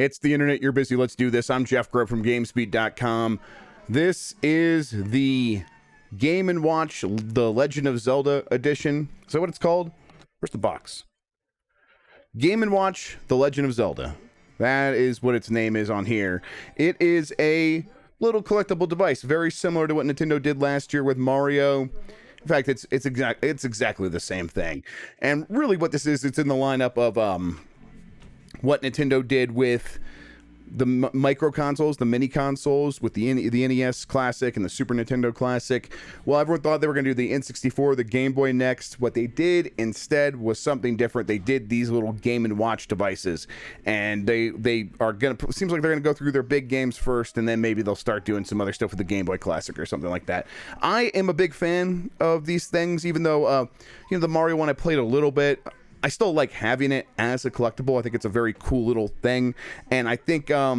It's the internet. You're busy. Let's do this. I'm Jeff Grubb from GameSpeed.com. This is the Game & Watch, the Legend of Zelda Edition. Is that what it's called? Where's the box? Game & Watch, the Legend of Zelda. That is what its name is on here. It is a little collectible device, very similar to what Nintendo did last year with Mario. In fact, it's exactly the same thing. And really what this is, it's in the lineup of what Nintendo did with the microconsoles, the mini consoles, with the NES Classic and the Super Nintendo Classic. Well, everyone thought they were going to do the N64, the Game Boy next. What they did instead was something different. They did these little Game & Watch devices, and they are going to, seems like they're going to go through their big games first, and then maybe they'll start doing some other stuff with the Game Boy Classic or something like that. I am a big fan of these things, even though, the Mario one I played a little bit. I still like having it as a collectible. I think it's a very cool little thing. And I think, I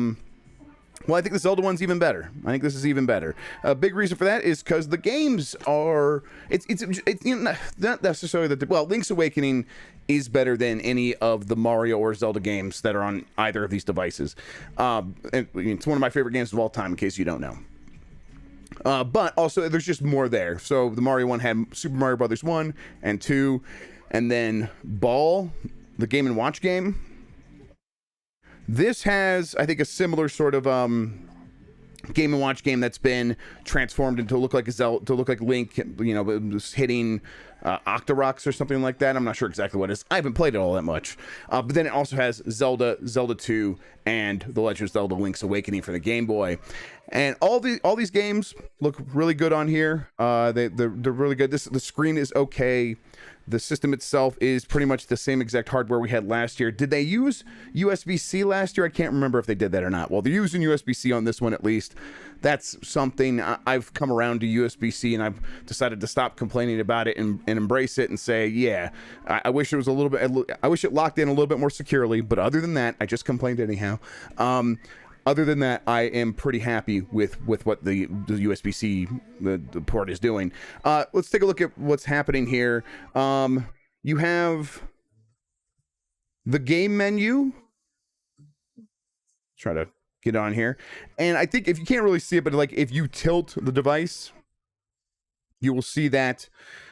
think the Zelda one's even better. I think this is even better. A big reason for that is because the games are, it's not necessarily that, Link's Awakening is better than any of the Mario or Zelda games that are on either of these devices. It's one of my favorite games of all time, in case you don't know. But also, there's just more there. So the Mario one had Super Mario Brothers 1 and 2, and then Ball, the Game & Watch game. This has, I think, a similar sort of Game & Watch game that's been transformed into look like Link, just hitting Octoroks or something like that. I'm not sure exactly what it is. I haven't played it all that much. But then it also has Zelda 2, and The Legend of Zelda: Link's Awakening for the Game Boy. And all these games look really good on here. They're really good. The screen is okay. The system itself is pretty much the same exact hardware we had last year. Did they use USB-C last year? I can't remember if they did that or not. Well, they're using USB-C on this one at least. That's something. I've come around to USB-C, and I've decided to stop complaining about it and embrace it and say, yeah, I wish it was a little bit. I wish it locked in a little bit more securely. But other than that, I just complained anyhow. Other than that, I am pretty happy with what the USB-C the port is doing. Let's take a look at what's happening here. You have the game menu. Try to get on here, and I think if you can't really see it, but like if you tilt the device, you will see that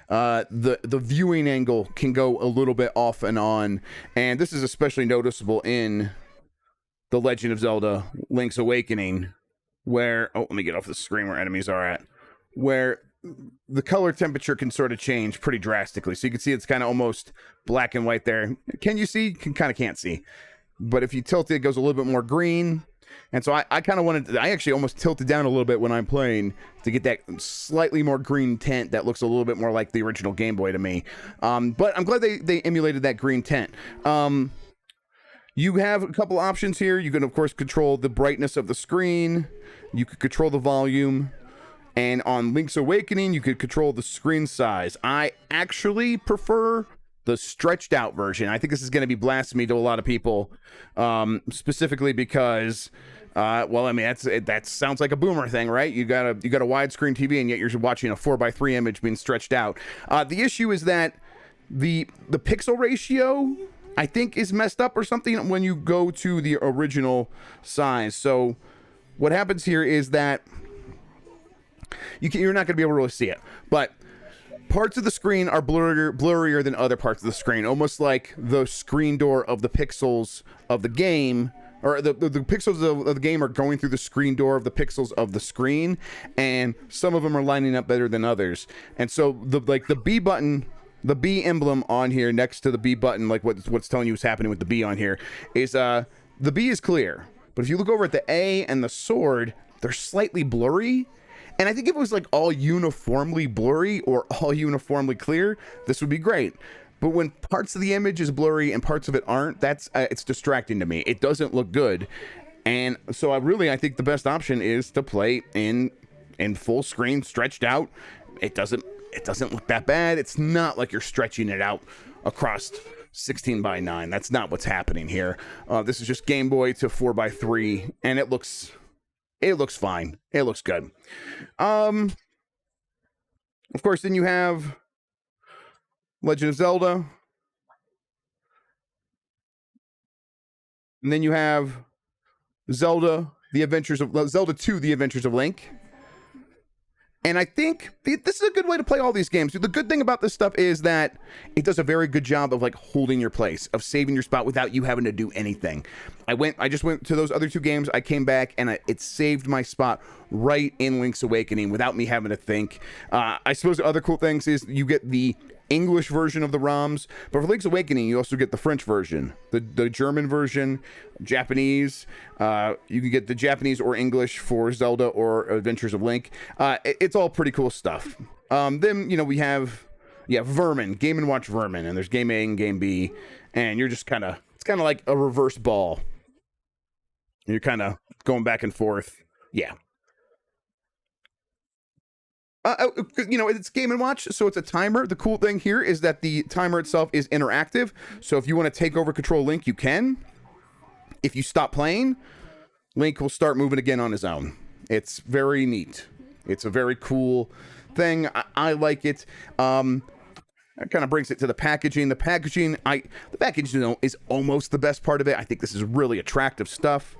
the viewing angle can go a little bit off and on, and this is especially noticeable in The Legend of Zelda: Link's Awakening, where, let me get off the screen where enemies are at, where the color temperature can sort of change pretty drastically. So you can see it's kind of almost black and white there. Can you see? Kind of can't see. But if you tilt it, it goes a little bit more green. And so I kind of wanted, I actually almost tilted down a little bit when I'm playing to get that slightly more green tint that looks a little bit more like the original Game Boy to me. But I'm glad they emulated that green tint. You have a couple options here. You can, of course, control the brightness of the screen. You could control the volume. And on Link's Awakening, you could control the screen size. I actually prefer the stretched out version. I think this is going to be blasphemy to a lot of people, specifically because, that sounds like a boomer thing, right? You got a widescreen TV, and yet you're watching a 4:3 image being stretched out. The issue is that the pixel ratio, I think, is messed up or something when you go to the original size. So what happens here is that you're not going to be able to really see it, but parts of the screen are blurrier than other parts of the screen, almost like the screen door of the pixels of the game, or the pixels of the game are going through the screen door of the pixels of the screen, and some of them are lining up better than others. And so the B button, the B emblem on here next to the B button, like what's telling you what's happening with the B on here, is the B is clear. But if you look over at the A and the sword, they're slightly blurry. And I think if it was like all uniformly blurry or all uniformly clear, this would be great. But when parts of the image is blurry and parts of it aren't, that's it's distracting to me. It doesn't look good. And so I think the best option is to play in full screen, stretched out. It doesn't look that bad. It's not like you're stretching it out across 16:9. That's not what's happening here. This is just Game Boy to 4:3, and it looks fine. It looks good. Of course, then you have Legend of Zelda. And then you have Zelda: Zelda 2: The Adventures of Link. And I think this is a good way to play all these games. The good thing about this stuff is that it does a very good job of like holding your place, of saving your spot without you having to do anything. I just went to those other 2 games. I came back and it saved my spot right in Link's Awakening without me having to think. I suppose the other cool things is you get the English version of the ROMs, but for Link's Awakening you also get the French version, the German version, Japanese. You can get the Japanese or English for Zelda or Adventures of Link. It's all pretty cool stuff. Then we have Vermin, Game & Watch Vermin, and there's Game A and Game B, and you're just it's kind of like a reverse ball. You're kind of going back and forth. Yeah. It's Game & Watch, so it's a timer. The cool thing here is that the timer itself is interactive. So if you want to take over control Link, you can. If you stop playing, Link will start moving again on his own. It's very neat. It's a very cool thing. I like it. That kind of brings it to the packaging. The packaging is almost the best part of it. I think this is really attractive stuff.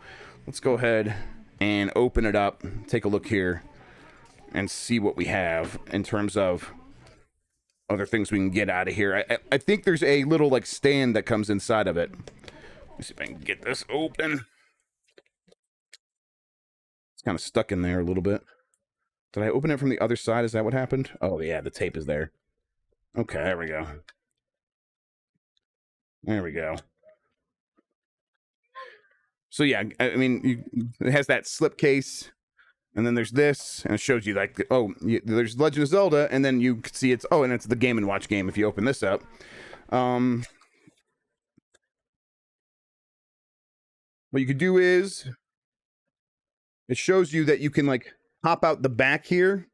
Let's go ahead and open it up. Take a look here and see what we have in terms of other things we can get out of here. I think there's a little like stand that comes inside of it. Let's see if I can get this open. It's kind of stuck in there a little bit. Did I open it from the other side? Is that what happened? Oh yeah, the tape is there. Okay, there we go. There we go. So yeah, I mean, it has that slip case. And then there's this, and it shows you like, there's Legend of Zelda, and then you can see it's the Game & Watch game if you open this up. What you could do is, it shows you that you can like pop out the back here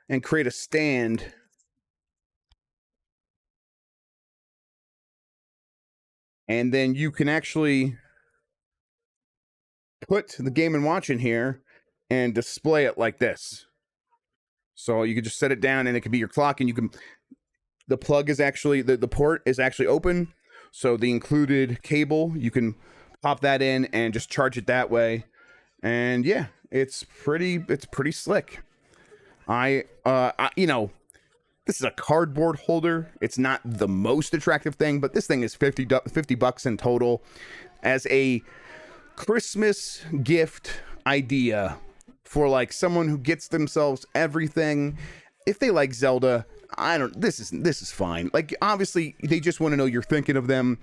and create a stand. And then you can actually put the Game & Watch in here and display it like this. So you can just set it down and it can be your clock, and the plug is actually, the port is actually open. So the included cable, you can pop that in and just charge it that way. And yeah, it's pretty slick. This is a cardboard holder. It's not the most attractive thing, but this thing is $50 in total as a Christmas gift idea for like someone who gets themselves everything. If they like Zelda, this is fine. Like, obviously they just want to know you're thinking of them.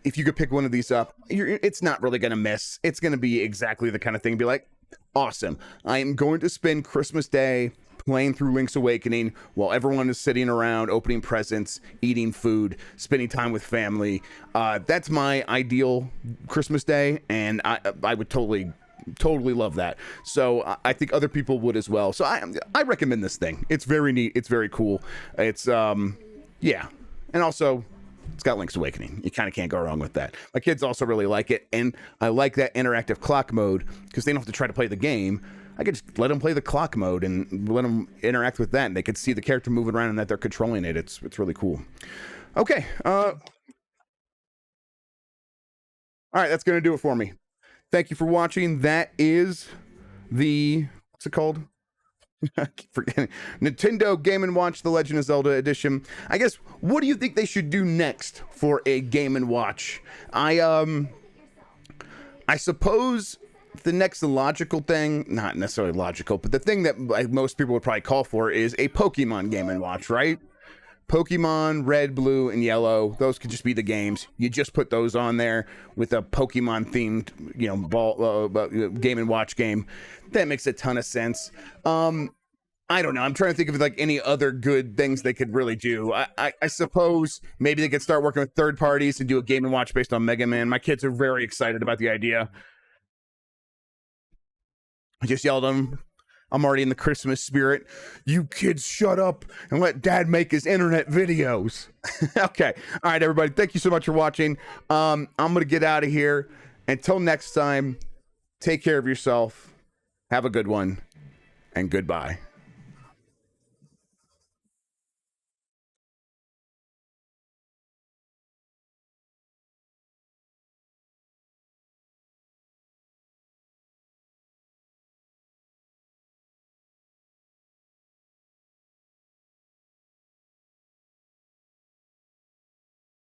If you could pick one of these up, it's not really gonna miss. It's gonna be exactly the kind of thing, be like, awesome, I am going to spend Christmas Day playing through Link's Awakening while everyone is sitting around opening presents, eating food, spending time with family. That's my ideal Christmas Day, and I would totally love that. So I think other people would as well. So I recommend this thing. It's very neat. It's very cool. It's yeah, and also it's got Link's Awakening. You kind of can't go wrong with that. My kids also really like it, and I like that interactive clock mode because they don't have to try to play the game. I could just let them play the clock mode and let them interact with that, and they could see the character moving around and that they're controlling it. It's really cool. Okay. All right, that's gonna do it for me. Thank you for watching. That is what's it called? I keep forgetting. Nintendo Game & Watch: The Legend of Zelda Edition. I guess, what do you think they should do next for a Game & Watch? I suppose the next logical thing, not necessarily logical, but the thing that most people would probably call for is a Pokemon Game & Watch, right? Pokemon Red, Blue, and Yellow. Those could just be the games. You just put those on there with a Pokemon themed, Game & Watch game. That makes a ton of sense. I don't know. I'm trying to think of like any other good things they could really do. I suppose maybe they could start working with third parties and do a Game & Watch based on Mega Man. My kids are very excited about the idea. I just yelled at them. I'm already in the Christmas spirit. You kids shut up and let Dad make his internet videos. Okay. All right, everybody. Thank you so much for watching. I'm going to get out of here. Until next time, take care of yourself. Have a good one. And goodbye.